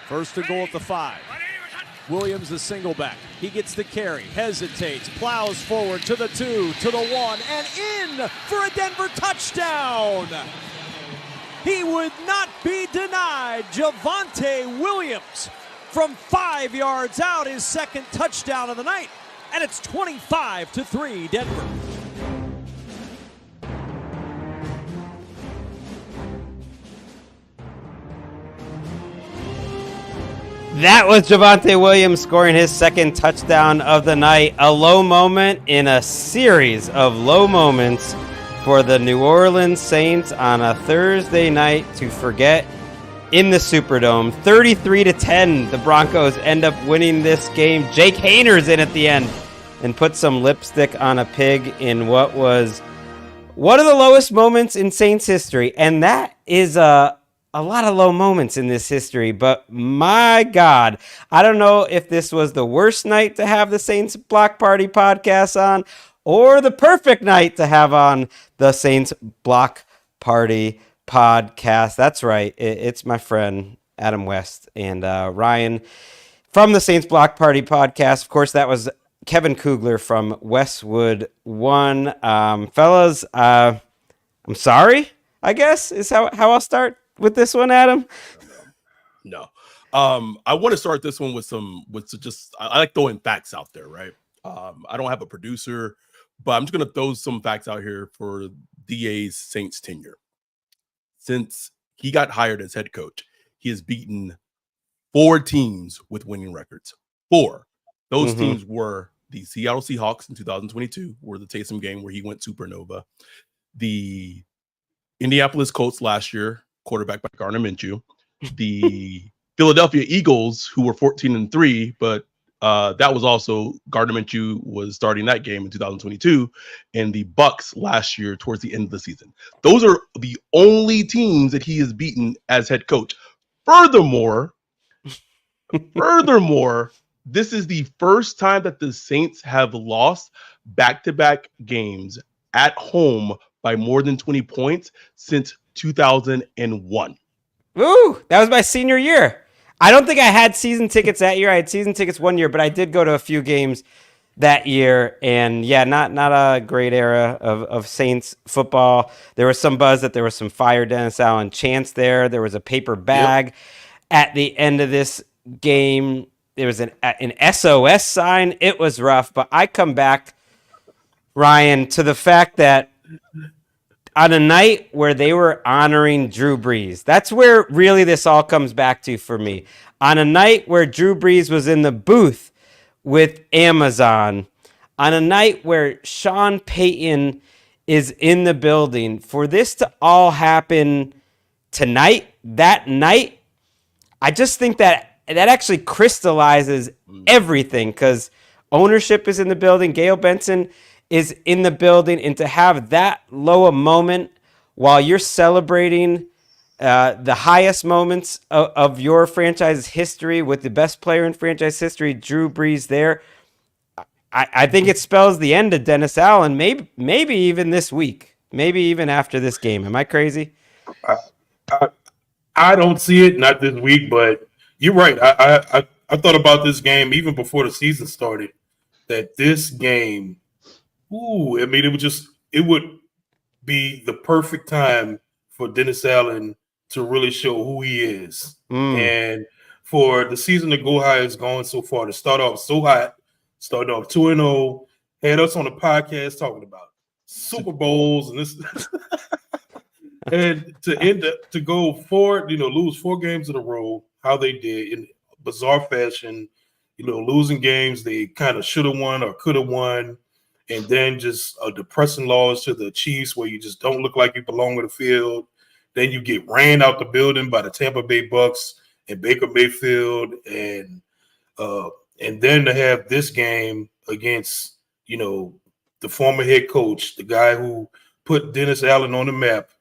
First and goal at the 5. Williams, the single back. He gets the carry, hesitates, plows forward to the 2, to the 1, and in for a Denver touchdown. He would not be denied. Javonte Williams from 5 yards out, his second touchdown of the night. And it's 25-3 Denver. That was Javonte Williams scoring his second touchdown of the night. A low moment in a series of low moments for the New Orleans Saints on a Thursday night to forget in the Superdome. 33-10, the Broncos end up winning this game. Jake Hayner's in at the end and put some lipstick on a pig in what was one of the lowest moments in Saints history. And that is a lot of low moments in this history, but my God, I don't know if this was the worst night to have the Saints Block Party podcast on or the perfect night to have on the Saints Block Party podcast. That's right. It's my friend Adam West and Ryan from the Saints Block Party podcast. Of course, that was Kevin Kugler from Westwood One. Fellas, I'm sorry, I guess, is how I'll start with this one, Adam. No. I want to start this one I like throwing facts out there, right? I don't have a producer, but I'm just going to throw some facts out here for DA's Saints tenure. Since he got hired as head coach, he has beaten 4 teams with winning records. 4. Those teams were the Seattle Seahawks in 2022, were the Taysom game where he went supernova. The Indianapolis Colts last year, quarterback by Gardner Minshew. The Philadelphia Eagles, who were 14-3, but that was also Gardner Minshew was starting that game in 2022, and the Bucks last year towards the end of the season. Those are the only teams that he has beaten as head coach. Furthermore, this is the first time that the Saints have lost back-to-back games at home by more than 20 points since 2001. Ooh, that was my senior year. I don't think I had season tickets that year. I had season tickets one year, but I did go to a few games that year. And yeah, not a great era of Saints football. There was some buzz that there was some fire Dennis Allen chants there. There was a paper bag at the end of this game. There was an SOS sign. It was rough, but I come back, Ryan, to the fact that on a night where they were honoring Drew Brees, that's where really this all comes back to for me. On a night where Drew Brees was in the booth with Amazon, on a night where Sean Payton is in the building, for this to all happen tonight, that night, I just think that actually crystallizes everything, because ownership is in the building. Gail Benson is in the building, and to have that low a moment while you're celebrating the highest moments of your franchise's history with the best player in franchise history, Drew Brees there, I think it spells the end of Dennis Allen, maybe even this week, maybe even after this game. Am I crazy? I don't see it, not this week, but you're right. I thought about this game even before the season started, that this game, I mean, it would be the perfect time for Dennis Allen to really show who he is. And for the season to go how it's going so far, to start off so hot, start off 2-0, had us on the podcast talking about Super Bowls and this, and to end up to go forward, lose 4 games in a row, how they did in bizarre fashion, losing games they kind of should have won or could have won. And then just a depressing loss to the Chiefs where you just don't look like you belong on the field. Then you get ran out the building by the Tampa Bay Bucks and Baker Mayfield. And then to have this game against, the former head coach, the guy who put Dennis Allen on the map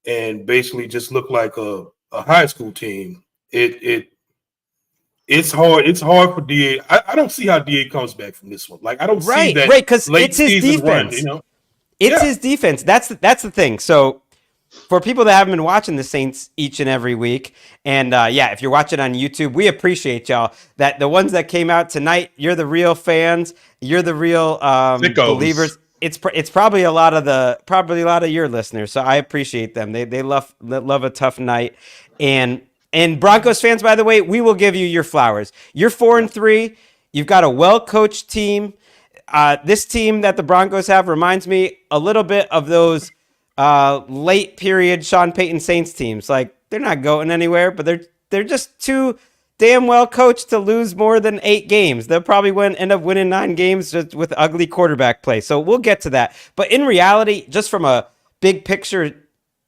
and basically just looked like a high school team. It's hard. It's hard for DA. I don't see how DA comes back from this one. Like, I don't see that. Right, because it's his defense. Run, It's his defense. That's the thing. So for people that haven't been watching the Saints each and every week, and if you're watching on YouTube, we appreciate y'all. That the ones that came out tonight, you're the real fans, you're the real believers. It's probably a lot of your listeners, so I appreciate them. They love a tough night, and Broncos fans, by the way, we will give you your flowers. You're 4-3. You've got a well-coached team. This team that the Broncos have reminds me a little bit of those late period Sean Payton Saints teams. Like, they're not going anywhere, but they're just too damn well coached to lose more than 8 games. They'll probably end up winning 9 games just with ugly quarterback play. So we'll get to that. But in reality, just from a big picture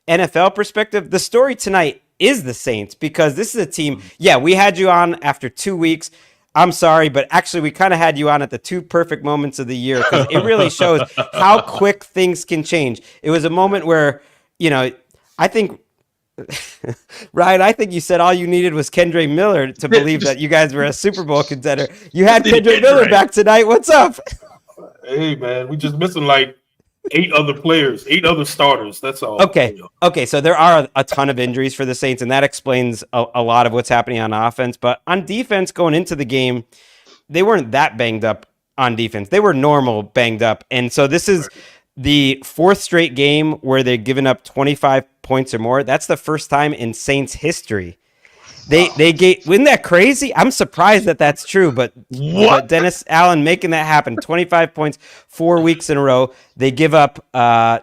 NFL perspective, the story tonight is the Saints, because this is a team. Yeah, we had you on after 2 weeks. I'm sorry, but actually we kind of had you on at the 2 perfect moments of the year, because it really shows how quick things can change. It was a moment where, I think, Ryan, I think you said all you needed was Kendre Miller to believe that you guys were a Super Bowl contender. You had Kendre Miller back tonight. What's up? Hey, man, we just missing like 8 other players, 8 other starters. That's all. Okay. So there are a ton of injuries for the Saints, and that explains a lot of what's happening on offense. But on defense, going into the game, they weren't that banged up on defense. They were normal banged up. And so this is the 4th straight game where they've given up 25 points or more. That's the first time in Saints history. Isn't that crazy? I'm surprised that that's true, but Dennis Allen making that happen. 25 points, 4 weeks in a row. They give up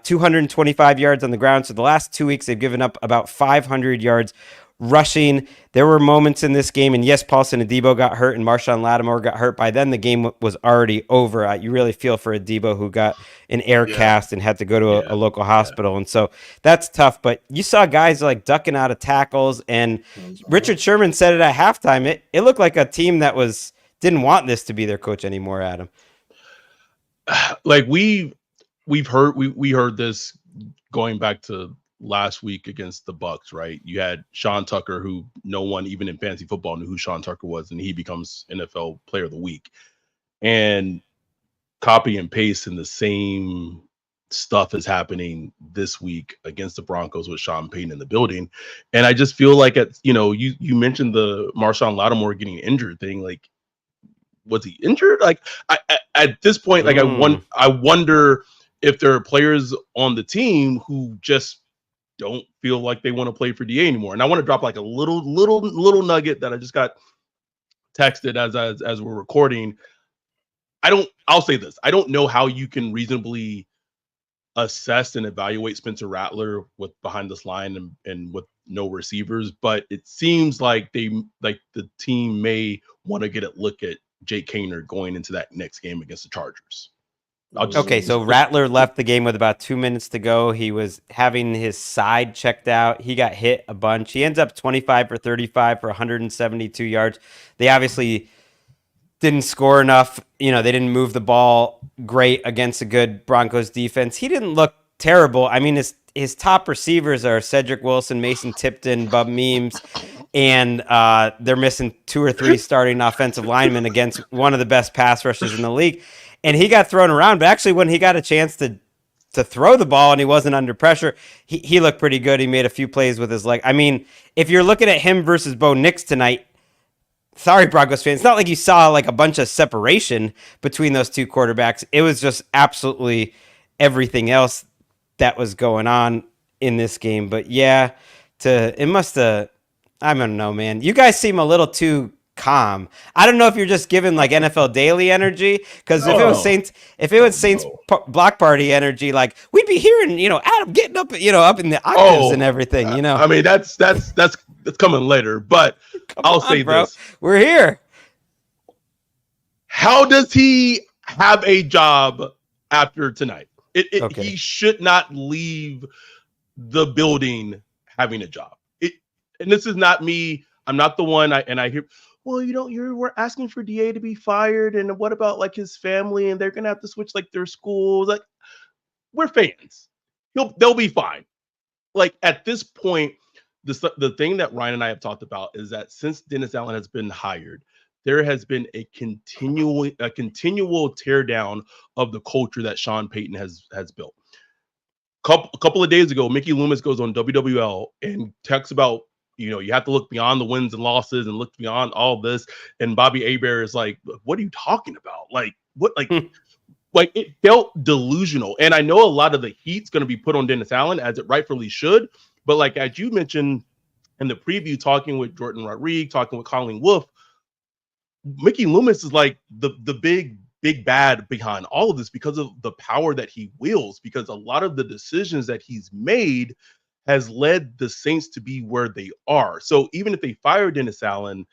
225 yards on the ground. So the last 2 weeks, they've given up about 500 yards rushing. There were moments in this game, and yes, Paulson Adebo got hurt and Marshawn Lattimore got hurt. By then, the game was already over. You really feel for Adebo, who got an air cast and had to go to a local hospital. And so that's tough. But you saw guys like ducking out of tackles, and Richard Sherman said it at halftime. It looked like a team that didn't want this to be their coach anymore, Adam. Like we heard this going back to last week against the Bucks, right? You had Sean Tucker, who no one even in fantasy football knew who Sean Tucker was, and he becomes NFL Player of the Week. And copy and paste, and the same stuff is happening this week against the Broncos with Sean Payton in the building. And I just feel like you mentioned the Marshawn Lattimore getting injured thing. Like, was he injured? Like, at this point, like I wonder if there are players on the team who just don't feel like they want to play for DA anymore. And I want to drop like a little nugget that I just got texted as we're recording. I'll say this. I don't know how you can reasonably assess and evaluate Spencer Rattler with behind this line and with no receivers, but it seems like the team may want to get a look at Jake Kaner going into that next game against the Chargers. So Rattler left the game with about 2 minutes to go. He was having his side checked out. He got hit a bunch. He ends up 25 for 35 for 172 yards. They obviously didn't score enough. They didn't move the ball great against a good Broncos defense. He didn't look terrible. I mean, his top receivers are Cedric Wilson, Mason Tipton, Bub Memes, and they're missing 2 or 3 starting offensive linemen against one of the best pass rushers in the league. And he got thrown around, but actually when he got a chance to throw the ball and he wasn't under pressure, he looked pretty good. He made a few plays with his leg. I mean, if you're looking at him versus Bo Nix tonight, sorry, Broncos fans, it's not like you saw like a bunch of separation between those two quarterbacks. It was just absolutely everything else that was going on in this game. But yeah, I don't know, man. You guys seem a little too calm. I don't know if you're just giving like NFL Daily energy, because if it was Saints block party energy, like we'd be hearing, Adam getting up, up in the octaves and everything, I mean, that's coming later, but I'll say this. We're here. How does he have a job after tonight? He should not leave the building having a job. And this is not me. I'm not the one. I hear, well, we're asking for DA to be fired, and what about like his family, and they're gonna have to switch like their schools. Like, we're fans. They'll be fine. Like, at this point, the thing that Ryan and I have talked about is that since Dennis Allen has been hired, there has been a continual tear down of the culture that Sean Payton has built. couple of days ago, Mickey Loomis goes on WWL and talks about, you have to look beyond the wins and losses and look beyond all this. And Bobby Hebert is like, what are you talking about? Like, what, like it felt delusional. And I know a lot of the heat's going to be put on Dennis Allen, as it rightfully should. But like, as you mentioned in the preview, talking with Jordan Rodriguez, talking with Colleen Wolfe, Mickey Loomis is like the big bad behind all of this because of the power that he wields, because a lot of the decisions that he's made has led the Saints to be where they are. So even if they fire Dennis Allen,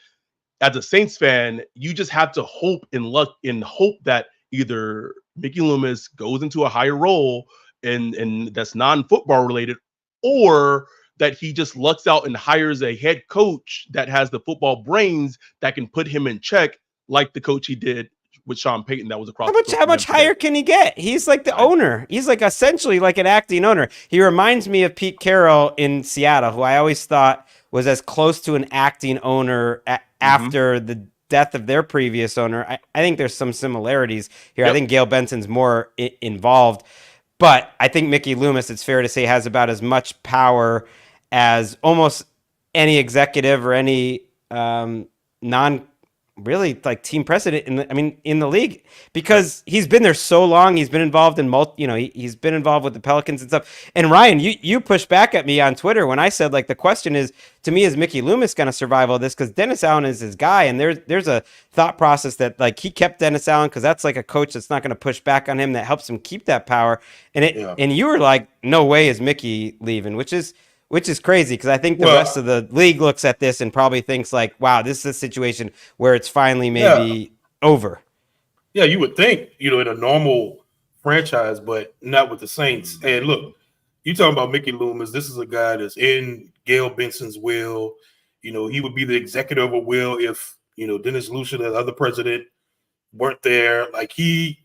as a Saints fan, you just have to hope that either Mickey Loomis goes into a higher role and that's non-football related, or that he just lucks out and hires a head coach that has the football brains that can put him in check, like the coach he did with Sean Payton that was across. How much higher can he get? He's like the owner. He's like essentially like an acting owner. He reminds me of Pete Carroll in Seattle, who I always thought was as close to an acting owner after the death of their previous owner. I think there's some similarities here. Yep. I think Gail Benson's more involved, but I think Mickey Loomis, it's fair to say, has about as much power as almost any executive or any really like team president in the league, because he's been there so long. He's been involved in he's been involved with the Pelicans and stuff. And Ryan, you pushed back at me on Twitter when I said, like, the question is, to me, is Mickey Loomis going to survive all this? Because Dennis Allen is his guy, and there's a thought process that, like, he kept Dennis Allen because that's like a coach that's not going to push back on him, that helps him keep that power. And you were like, no way is Mickey leaving, which is crazy, because I think the rest of the league looks at this and probably thinks like, wow, this is a situation where it's finally maybe over. Yeah, you would think, in a normal franchise, but not with the Saints. And look, you talking about Mickey Loomis, this is a guy that's in Gail Benson's will. He would be the executive of will if, Dennis Lucia, the other president, weren't there. Like, he's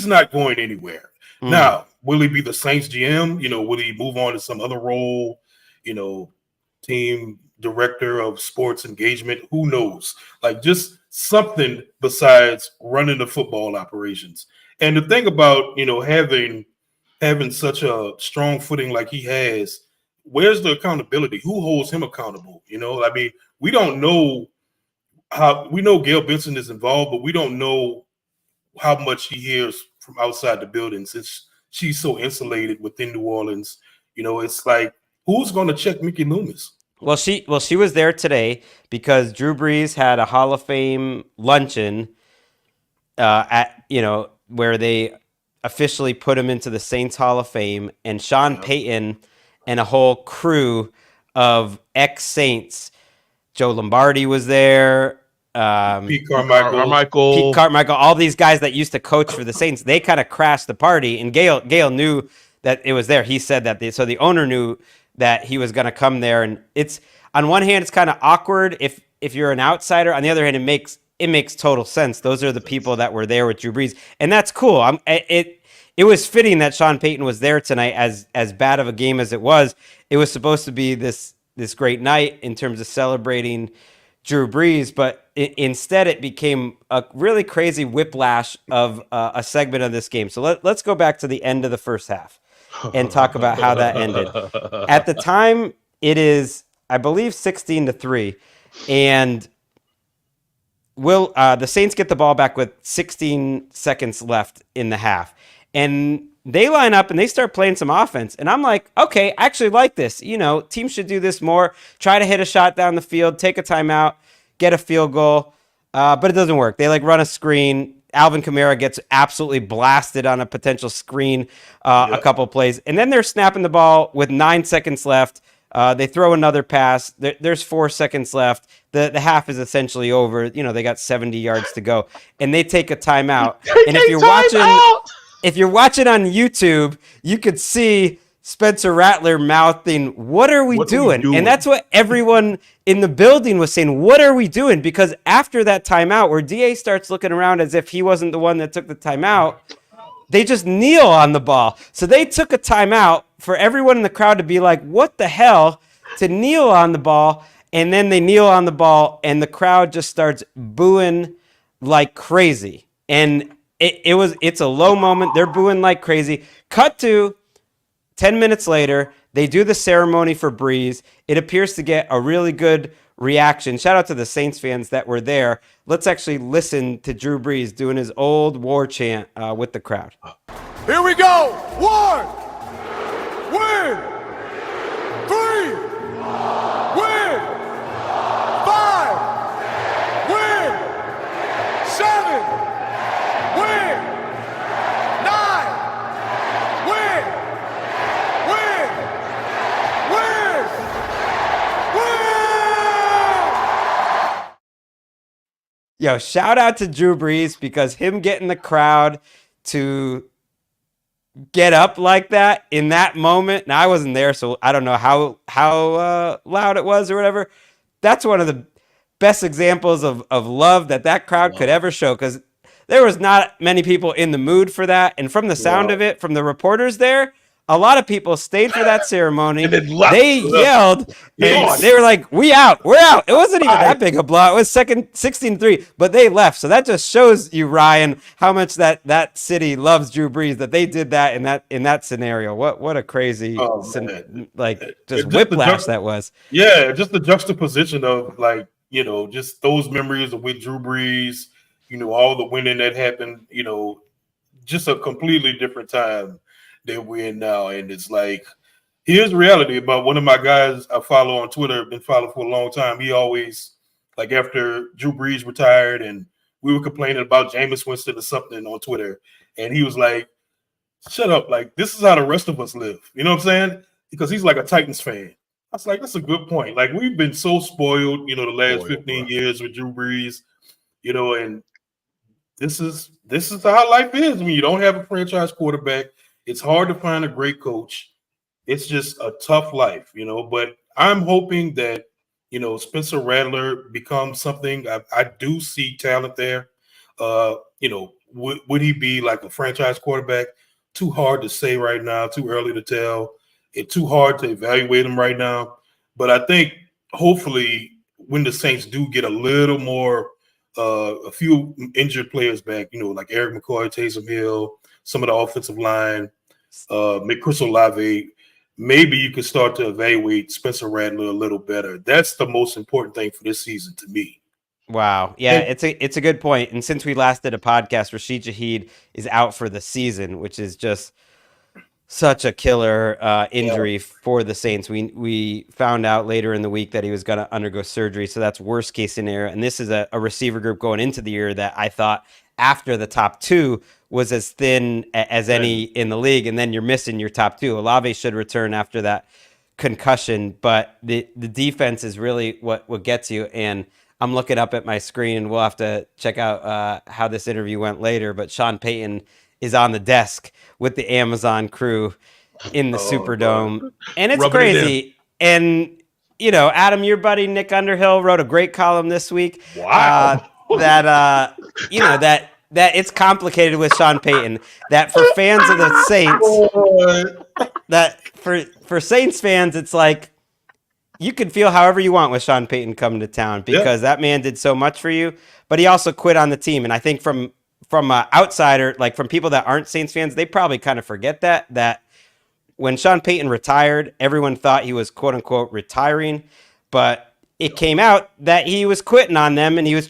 not going anywhere. Now, will he be the Saints GM? Will he move on to some other role? Team director of sports engagement? Who knows? Like, just something besides running the football operations. And the thing about, having such a strong footing like he has, where's the accountability? Who holds him accountable? We don't know we know Gail Benson is involved, but we don't know how much he hears from outside the building, since she's so insulated within New Orleans. It's like, who's going to check Mickey Loomis? Well, she was there today because Drew Brees had a Hall of Fame luncheon where they officially put him into the Saints Hall of Fame, and Sean Payton and a whole crew of ex-Saints. Joe Lombardi was there. Pete Carmichael, all these guys that used to coach for the Saints, they kind of crashed the party, and Gail knew that it was there. He said that so the owner knew that he was going to come there, and it's, on one hand, it's kind of awkward if you're an outsider. On the other hand, it makes total sense. Those are the people that were there with Drew Brees, and that's cool. It was fitting that Sean Payton was there tonight. As bad of a game as it was supposed to be this great night in terms of celebrating Drew Brees, but instead it became a really crazy whiplash of a segment of this game. So let's go back to the end of the first half and talk about how that ended. At the time, it is, I believe, 16-3, and the Saints get the ball back with 16 seconds left in the half, and they line up and they start playing some offense. And I'm like, okay, I actually like this. Teams should do this more. Try to hit a shot down the field, take a timeout, get a field goal. But it doesn't work. They run a screen. Alvin Kamara gets absolutely blasted on a potential screen a couple of plays. And then they're snapping the ball with 9 seconds left. They throw another pass. There's 4 seconds left. The half is essentially over. They got 70 yards to go. And they take a timeout. And if you're watching on YouTube, you could see Spencer Rattler mouthing, "What are we doing?" And that's what everyone in the building was saying. What are we doing? Because after that timeout, where DA starts looking around as if he wasn't the one that took the timeout, they just kneel on the ball. So they took a timeout for everyone in the crowd to be like, what the hell? To kneel on the ball. And then they kneel on the ball, and the crowd just starts booing like crazy. And it's a low moment. They're booing like crazy. Cut to 10 minutes later, they do the ceremony for Brees. It appears to get a really good reaction. Shout out to the Saints fans that were there. Let's actually listen to Drew Brees doing his old war chant with the crowd. Here we go. 1, win. 3, win. 5, win. 7, win. 9, win. Win. Win. Win. Yo, shout out to Drew Brees, because him getting the crowd to get up like that in that moment. Now, I wasn't there, so I don't know how loud it was or whatever. That's one of the best examples of love that crowd could ever show, because there was not many people in the mood for that. And from the sound of it, from the reporters there, a lot of people stayed for that ceremony. And then left. They yelled. Yes. And they were like, we're out. It wasn't even that big a blowout. It was 16-3, but they left. So that just shows you, Ryan, how much that city loves Drew Brees, that they did that in that scenario. What a crazy just whiplash that was. Yeah, just the juxtaposition of just those memories of with Drew Brees, all the winning that happened, just a completely different time that we're in now. And it's like, here's reality about one of my guys I follow on Twitter, been following for a long time. He always, after Drew Brees retired and we were complaining about Jameis Winston or something on Twitter, and he was like, shut up, this is how the rest of us live. You know what I'm saying? Because he's like a Titans fan. I was like, that's a good point. We've been so spoiled, the last 15 years with Drew Brees, and this is how life is when you don't have a franchise quarterback. It's hard to find a great coach. It's just a tough life, but I'm hoping that, Spencer Rattler becomes something. I do see talent there. Would he be like a franchise quarterback? Too hard to say right now, too early to tell. It's too hard to evaluate him right now. But I think hopefully when the Saints do get a little more, a few injured players back, like Eric McCoy, Taysom Hill, some of the offensive line, Chris Olave, maybe you can start to evaluate Spencer Rattler a little better. That's the most important thing for this season to me. Wow. Yeah, it's a good point. And since we last did a podcast, Rashid Shaheed is out for the season, which is just such a killer injury for the Saints. We found out later in the week that he was going to undergo surgery, so that's worst case scenario. And this is a receiver group going into the year that I thought after the top two was as thin as any in the league, and then you're missing your top two. Olave should return after that concussion, but the defense is really what gets you. And I'm looking up at my screen, and we'll have to check out how this interview went later, but Sean Payton is on the desk with the Amazon crew in the Superdome. And it's crazy. And, Adam, your buddy Nick Underhill wrote a great column this week. Wow. That it's complicated with Sean Payton. That for fans of the Saints, that for Saints fans, it's like, you can feel however you want with Sean Payton coming to town, because that man did so much for you, but he also quit on the team. And I think from an outsider, from people that aren't Saints fans, they probably kind of forget that when Sean Payton retired, everyone thought he was quote unquote retiring, but it came out that he was quitting on them, and he was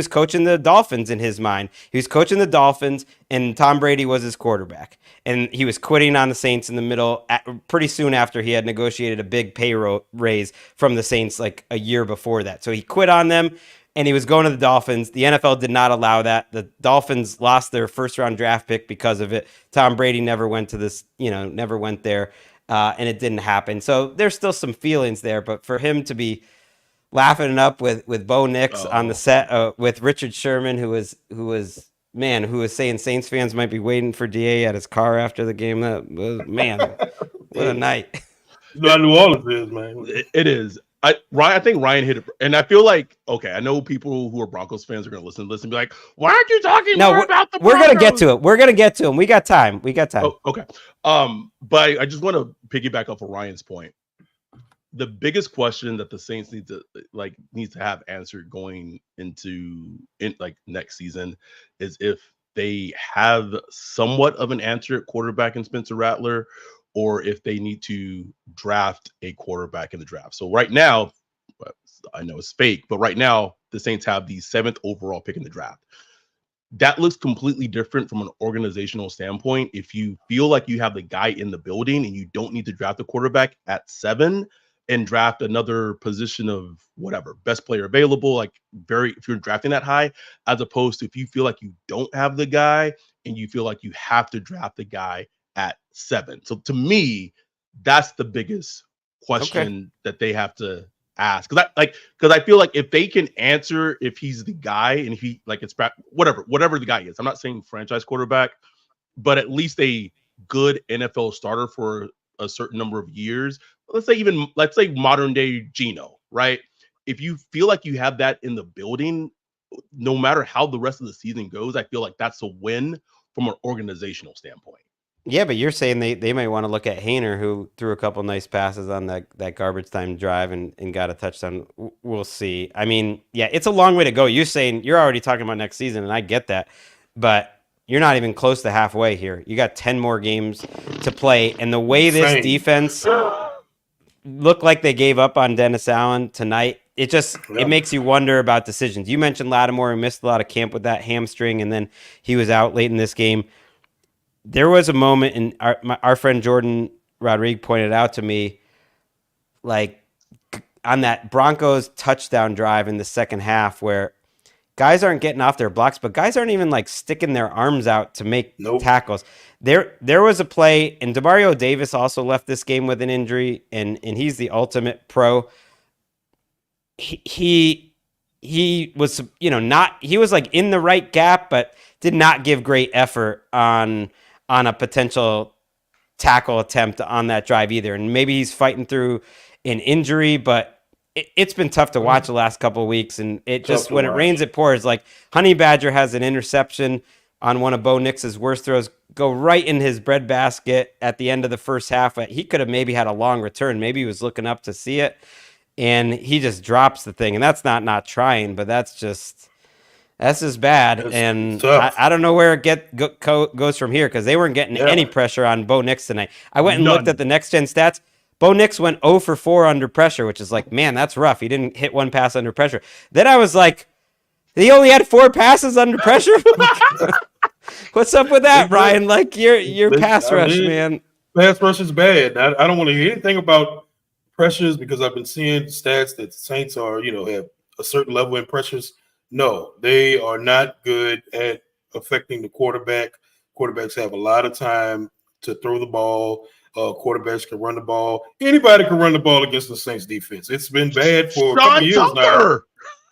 coaching the Dolphins in his mind. He was coaching the Dolphins, and Tom Brady was his quarterback. And he was quitting on the Saints in the middle pretty soon after he had negotiated a big pay raise from the Saints a year before that. So he quit on them, and he was going to the Dolphins. The NFL did not allow that. The Dolphins lost their first-round draft pick because of it. Tom Brady never went to this, never went there, and it didn't happen. So there's still some feelings there, but for him to be laughing it up with Bo Nix on the set with Richard Sherman, who was saying Saints fans might be waiting for DA at his car after the game. That was, what a night. New Orleans is, man. It is. I think Ryan hit it, and I feel like, okay, I know people who are Broncos fans are going to listen and be like, why aren't you talking more about the Broncos? We're going to get to it. We're going to get to him. We got time. Oh, okay. But I just want to piggyback off of Ryan's point. The biggest question that the Saints need to have answered going into next season is if they have somewhat of an answer at quarterback in Spencer Rattler, or if they need to draft a quarterback in the draft. So right now, I know it's fake, but right now the Saints have the 7th overall pick in the draft. That looks completely different from an organizational standpoint. If you feel like you have the guy in the building and you don't need to draft a quarterback at 7 and draft another position of whatever, best player available, like if you're drafting that high, as opposed to if you feel like you don't have the guy and you feel like you have to draft the guy at 7. So to me, that's the biggest question that they have to ask, because I feel like if they can answer if he's the guy and he like it's whatever the guy is, I'm not saying franchise quarterback, but at least a good NFL starter for a certain number of years. Let's say modern day Geno, right? If you feel like you have that in the building, no matter how the rest of the season goes, I feel like that's a win from an organizational standpoint. Yeah, but you're saying they might want to look at Haener, who threw a couple nice passes on that garbage time drive and got a touchdown. We'll see. I mean, yeah, it's a long way to go. You're already talking about next season, and I get that. But you're not even close to halfway here. You got 10 more games to play. And the way this defense looked like they gave up on Dennis Allen tonight, it makes you wonder about decisions. You mentioned Lattimore, who missed a lot of camp with that hamstring, and then he was out late in this game. There was a moment, and our friend Jordan Rodriguez pointed out to me, like on that Broncos touchdown drive in the second half, where guys aren't getting off their blocks, but guys aren't even like sticking their arms out to make tackles. There was a play, and Demario Davis also left this game with an injury, and he's the ultimate pro. He was, he was like in the right gap, but did not give great effort on a potential tackle attempt on that drive either. And maybe he's fighting through an injury, but it's been tough to watch the last couple of weeks. And it just, when it rains, it pours. Like Honey Badger has an interception on one of Bo Nix's worst throws, go right in his breadbasket at the end of the first half. He could have maybe had a long return. Maybe he was looking up to see it, and he just drops the thing. And that's not trying, but that's just bad. And I don't know where it goes from here, because they weren't getting any pressure on Bo Nix tonight. I went and looked at the next gen stats. Bo Nix went 0 for 4 under pressure, which is like, man, that's rough. He didn't hit one pass under pressure. Then I was like, he only had 4 passes under pressure? What's up with that, Brian? Like, your pass rush, man. Pass rush is bad. I don't want to hear anything about pressures, because I've been seeing stats that the Saints are, have a certain level in pressures. No, they are not good at affecting the quarterback. Quarterbacks have a lot of time to throw the ball. Quarterbacks can run the ball. Anybody can run the ball against the Saints defense. It's been bad for a couple years now.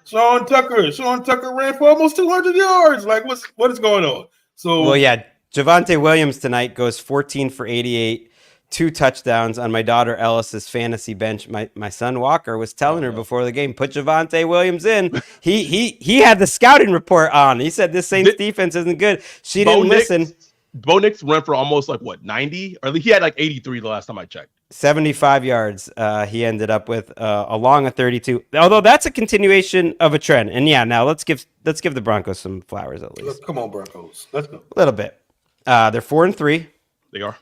Sean Tucker ran for almost 200 yards. Like, what is going on? So, well, yeah, Javonte Williams tonight goes 14 for 88. 2 touchdowns on my daughter Ellis's fantasy bench. My son Walker was telling her before the game, put Javonte Williams in. He had the scouting report on. He said this Saints defense isn't good. She didn't listen. Bo Nix ran for almost 90, or he had 83 the last time I checked. 75 yards he ended up with along a 32. Although that's a continuation of a trend. And yeah, now let's give the Broncos some flowers at least. Come on, Broncos. Let's go. A little bit. They're 4-3. They are.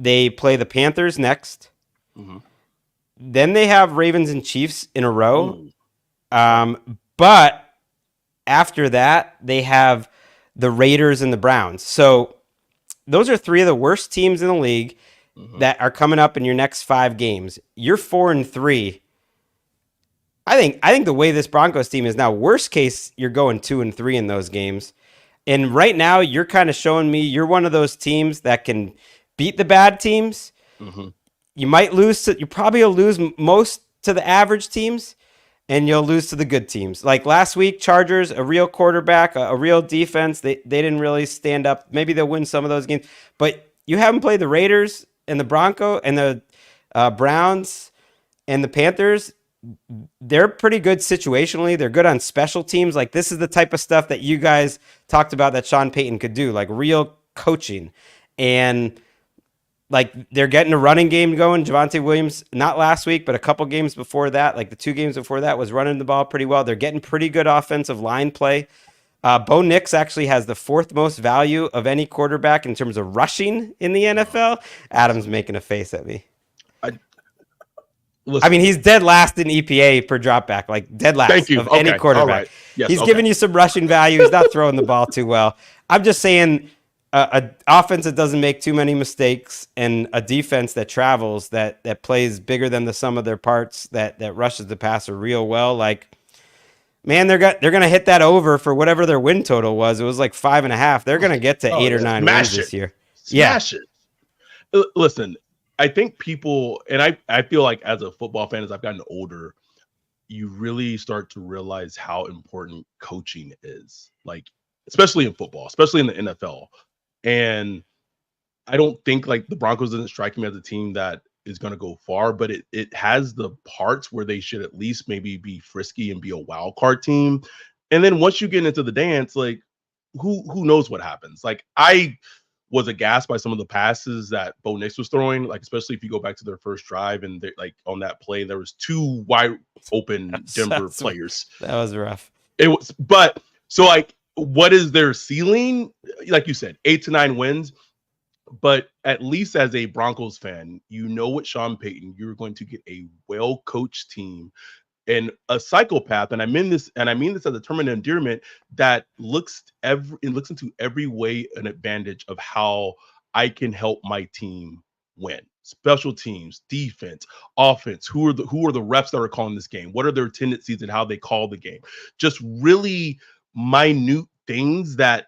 They play the Panthers next. Mm-hmm. Then they have Ravens and Chiefs in a row. But after that, they have the Raiders and the Browns. So those are 3 of the worst teams in the league that are coming up in your next 5 games. You're 4-3. I think the way this Broncos team is now, worst case, you're going 2-3 in those games. And right now, you're kind of showing me you're one of those teams that can beat the bad teams. Mm-hmm. You probably will lose most to the average teams, and you'll lose to the good teams. Like last week, Chargers, a real quarterback, a real defense. They didn't really stand up. Maybe they'll win some of those games, but you haven't played the Raiders and the Broncos and the Browns and the Panthers. They're pretty good situationally. They're good on special teams. Like, this is the type of stuff that you guys talked about that Sean Payton could do, like real coaching. And like, they're getting a running game going. Javonte Williams, not last week, but a couple games before that, like the 2 games before that, was running the ball pretty well. They're getting pretty good offensive line play. Bo Nix actually has the 4th most value of any quarterback in terms of rushing in the NFL. Adam's making a face at me. I mean, he's dead last in EPA per dropback, like dead last of any quarterback. All right. Yes, he's giving you some rushing value. He's not throwing the ball too well. I'm just saying an offense that doesn't make too many mistakes and a defense that travels, that plays bigger than the sum of their parts, that rushes the passer real well. Like, man, they're going to hit that over for whatever their win total was. It was like 5.5. They're going to get to 8 or 9 wins this year. Smash it. Listen, I think people, and I feel like as a football fan, as I've gotten older, you really start to realize how important coaching is, like, especially in football, especially in the NFL. And I don't think like the Broncos doesn't strike me as a team that is going to go far, but it has the parts where they should at least maybe be frisky and be a wild card team. And then once you get into the dance, like who knows what happens? Like I was aghast by some of the passes that Bo Nix was throwing, like especially if you go back to their first drive and like on that play, there was 2 wide open Denver players. That was rough. It was, but so like, what is their ceiling? Like you said, 8 to 9 wins. But at least as a Broncos fan, you know with Sean Payton, you're going to get a well-coached team and a psychopath, and I mean this as a term of endearment, that looks into every way an advantage of how I can help my team win. Special teams, defense, offense. Who are the refs that are calling this game? What are their tendencies and how they call the game? Just really minute things that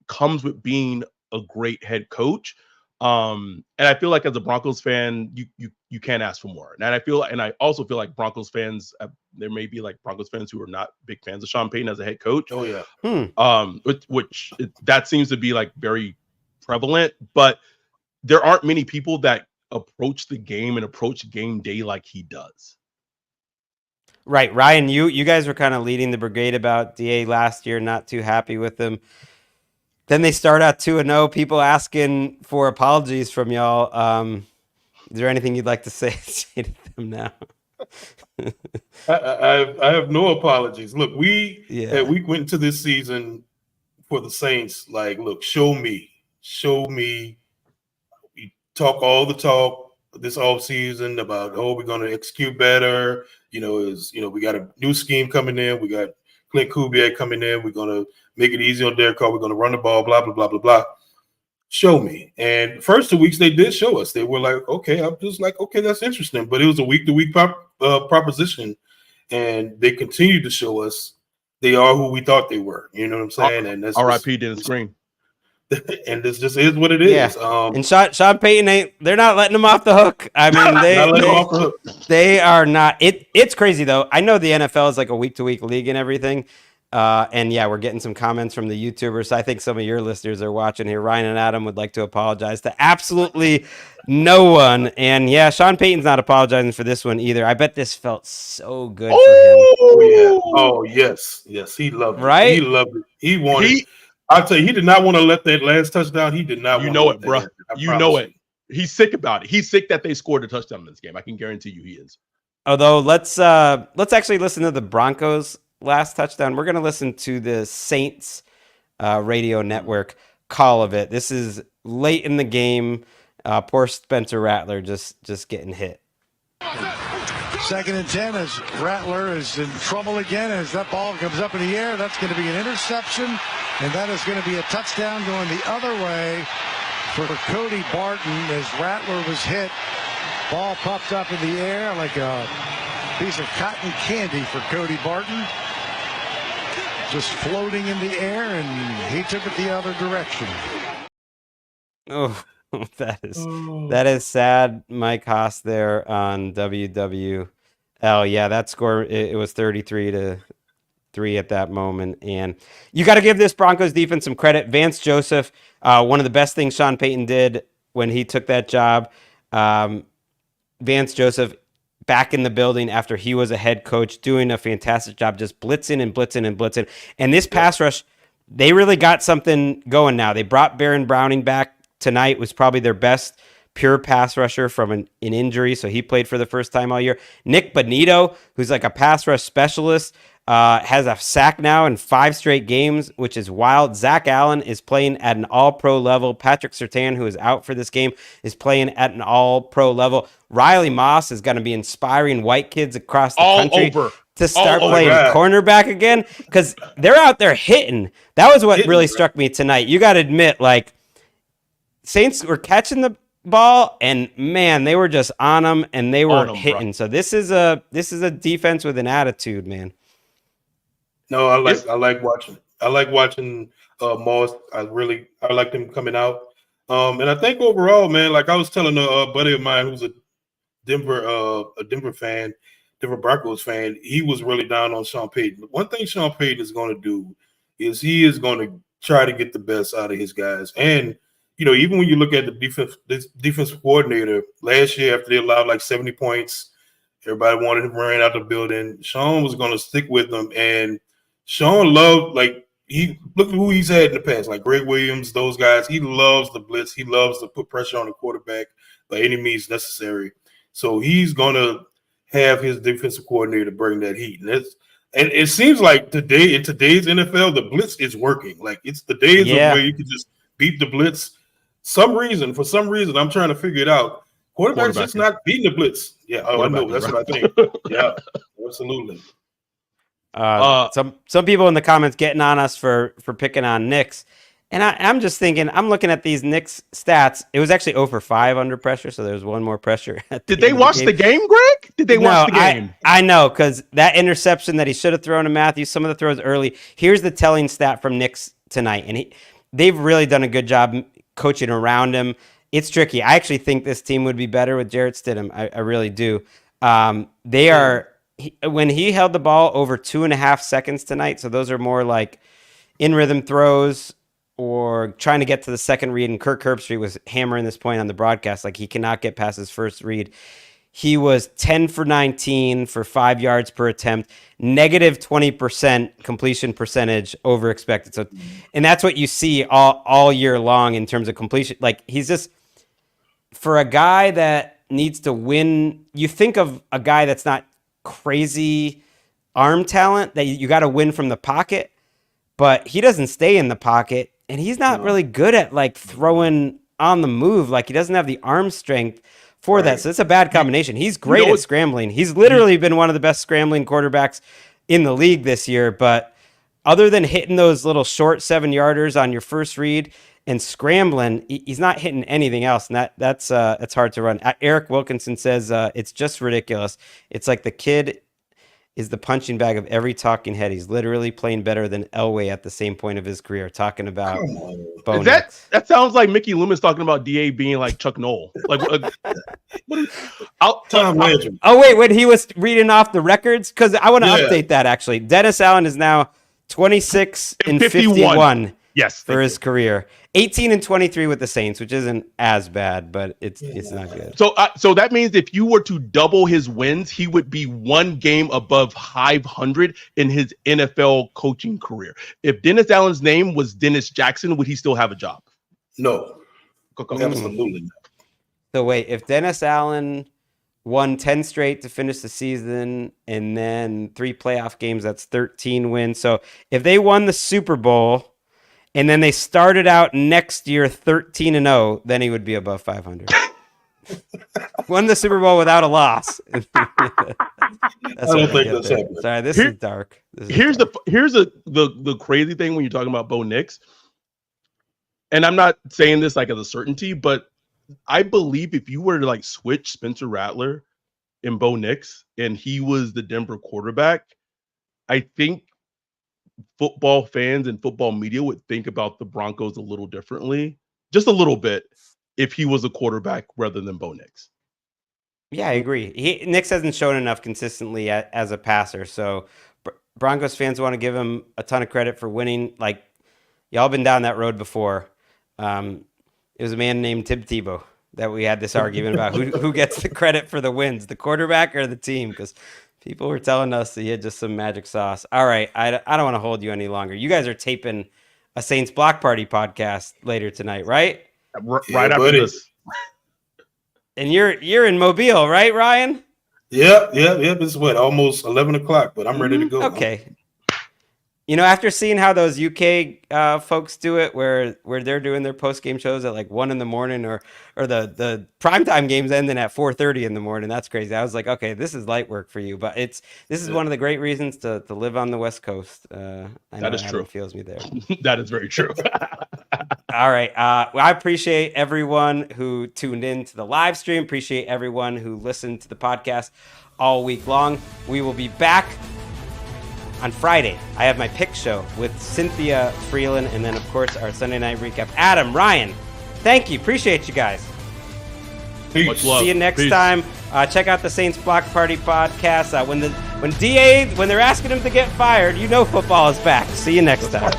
comes with being a great head coach. And I feel like as a Broncos fan, you can't ask for more. And I also feel like Broncos fans, there may be like Broncos fans who are not big fans of Sean Payton as a head coach. Oh yeah. That seems to be like very prevalent, but there aren't many people that approach the game and approach game day like he does. Right. Ryan, you guys were kind of leading the brigade about DA last year, not too happy with them. Then they start out 2-0, people asking for apologies from y'all. Is there anything you'd like to say to them now? I have no apologies. Look, we went into this season for the Saints like, look, show me. We talk all the talk this offseason about, we're going to execute better. We got a new scheme coming in. We got Clint Kubiak coming in. We're going to make it easy on Derek Carr. We're going to run the ball, blah, blah, blah, blah, blah. Show me. And first 2 weeks, they did show us. They were like, okay, I'm just like, okay, that's interesting. But it was a week-to-week proposition. And they continued to show us they are who we thought they were. You know what I'm saying? And that's R.I.P. Dennis Green. And this just is what it is. Yeah. And Sean Payton they're not letting him off the hook. I mean, they are not. It's crazy though. I know the NFL is like a week-to-week league and everything. And yeah, we're getting some comments from the YouTubers. I think some of your listeners are watching here. Ryan and Adam would like to apologize to absolutely no one. And yeah, Sean Payton's not apologizing for this one either. I bet this felt so good for him. Oh yes. He loved it. Right? He loved it. He wanted. I'll tell you, he did not want to let that last touchdown. He did not. You know it, bro. You know it. He's sick about it. He's sick that they scored a touchdown in this game. I can guarantee you, he is. Although let's actually listen to the Broncos' last touchdown. We're going to listen to the Saints radio network call of it. This is late in the game. Poor Spencer Rattler just getting hit. 2nd and 10 as Rattler is in trouble again. As that ball comes up in the air, that's going to be an interception, and that is going to be a touchdown going the other way for Cody Barton as Rattler was hit. Ball popped up in the air like a piece of cotton candy for Cody Barton. Just floating in the air, and he took it the other direction. Oh, that is sad. Mike Haas there on WWL. Yeah, that score, it was 33-3 at that moment. And you got to give this Broncos defense some credit. Vance Joseph, one of the best things Sean Payton did when he took that job. Vance Joseph back in the building after he was a head coach, doing a fantastic job, just blitzing and blitzing and blitzing. And this pass rush, they really got something going now. They brought Baron Browning back tonight, was probably their best pure pass rusher from an injury, so he played for the first time all year. Nick Bonito, who's like a pass rush specialist, Has a sack now in 5 straight games, which is wild. Zach Allen is playing at an all-pro level. Patrick Surtain, who is out for this game, is playing at an all-pro level. Riley Moss is going to be inspiring white kids across the country to start playing cornerback again, because they're out there hitting. That was what really struck me tonight. You got to admit, like, Saints were catching the ball, and man, they were just on them, and they were hitting. Bro. So this is a defense with an attitude, man. No, I like watching Moss. I like him coming out. And I think overall, man, like I was telling a buddy of mine who's a Denver fan, Denver Broncos fan, he was really down on Sean Payton. One thing Sean Payton is going to do is he is going to try to get the best out of his guys. And even when you look at this defensive coordinator last year, after they allowed like 70 points, everybody wanted him ran out the building. Sean was going to stick with them, and Sean loved, like, look at who he's had in the past, like Gregg Williams, those guys. He loves the blitz. He loves to put pressure on the quarterback by any means necessary. So he's going to have his defensive coordinator bring that heat. And it seems like in today's NFL, the blitz is working. Like, it's the days of where you can just beat the blitz. For some reason, I'm trying to figure it out. Quarterback's just not beating the blitz. Yeah, I know. That's what I think. Yeah, absolutely. Some people in the comments getting on us for picking on Knicks, and I'm just thinking, I'm looking at these Knicks stats. It was actually 0 for 5 under pressure, so there was one more pressure. Did they watch the game, Greg? Did they watch the game? I know, because that interception that he should have thrown to Matthews, some of the throws early. Here's the telling stat from Knicks tonight, and they've really done a good job coaching around him. It's tricky. I actually think this team would be better with Jarrett Stidham. I really do. They are. When he held the ball over 2.5 seconds tonight, so those are more like in rhythm throws or trying to get to the second read, and Kirk Herbstreit was hammering this point on the broadcast, like he cannot get past his first read. He was 10 for 19 for 5 yards per attempt, negative 20% completion percentage over expected. So, and that's what you see all year long in terms of completion. Like, he's just, for a guy that needs to win, you think of a guy that's not crazy arm talent, that you got to win from the pocket, but he doesn't stay in the pocket, and he's not really good at like throwing on the move. Like, he doesn't have the arm strength for that. So it's a bad combination. He's great at scrambling. He's literally been one of the best scrambling quarterbacks in the league this year, but other than hitting those little short 7-yarders on your first read and scrambling, he's not hitting anything else, and that's hard to run. Eric Wilkinson says it's just ridiculous. It's like the kid is the punching bag of every talking head. He's literally playing better than Elway at the same point of his career. Talking about that sounds like Mickey Loomis talking about DA being like Chuck Noll. Like, when he was reading off the records, because I want to update that actually. Dennis Allen is now 26 and 51. Yes, for his career. 18 and 23 with the Saints, which isn't as bad, but it's not good. So that means if you were to double his wins, he would be 1 game above 500 in his NFL coaching career. If Dennis Allen's name was Dennis Jackson, would he still have a job? No, absolutely not. So wait, if Dennis Allen won 10 straight to finish the season, and then 3 playoff games, that's 13 wins. So if they won the Super Bowl, and then they started out next year 13-0, then he would be above 500. Won the Super Bowl without a loss. I don't think that's happening. Sorry, this is dark. Here's the crazy thing when you're talking about Bo Nix, and I'm not saying this like as a certainty, but I believe if you were to like switch Spencer Rattler and Bo Nix, and he was the Denver quarterback, I think football fans and football media would think about the Broncos a little differently, just a little bit, if he was a quarterback rather than Bo Nix. Yeah, I agree. Nix hasn't shown enough consistently as a passer, so Broncos fans want to give him a ton of credit for winning. Like, y'all been down that road before. It was a man named Tim Tebow that we had this argument about who gets the credit for the wins, the quarterback or the team, because people were telling us that he had just some magic sauce. All right, I don't want to hold you any longer. You guys are taping a Saints Block Party podcast later tonight, right? Right after this. And you're in Mobile, right, Ryan? Yeah. It's almost 11 o'clock, but I'm ready to go. Okay. After seeing how those UK folks do it, where they're doing their post game shows at like 1 a.m, or the primetime games ending at 4:30 in the morning, that's crazy. I was like, okay, this is light work for you, but this is one of the great reasons to live on the West Coast. I know that is Adam true. feels me there. That is very true. All right. Well, I appreciate everyone who tuned in to the live stream. Appreciate everyone who listened to the podcast all week long. We will be back on Friday. I have my pick show with Cynthia Freeland, and then, of course, our Sunday night recap. Adam, Ryan, thank you. Appreciate you guys. Peace. Much love. See you next Peace. time. Check out the Saints Block Party podcast. When they're asking him to get fired, football is back. See you next time.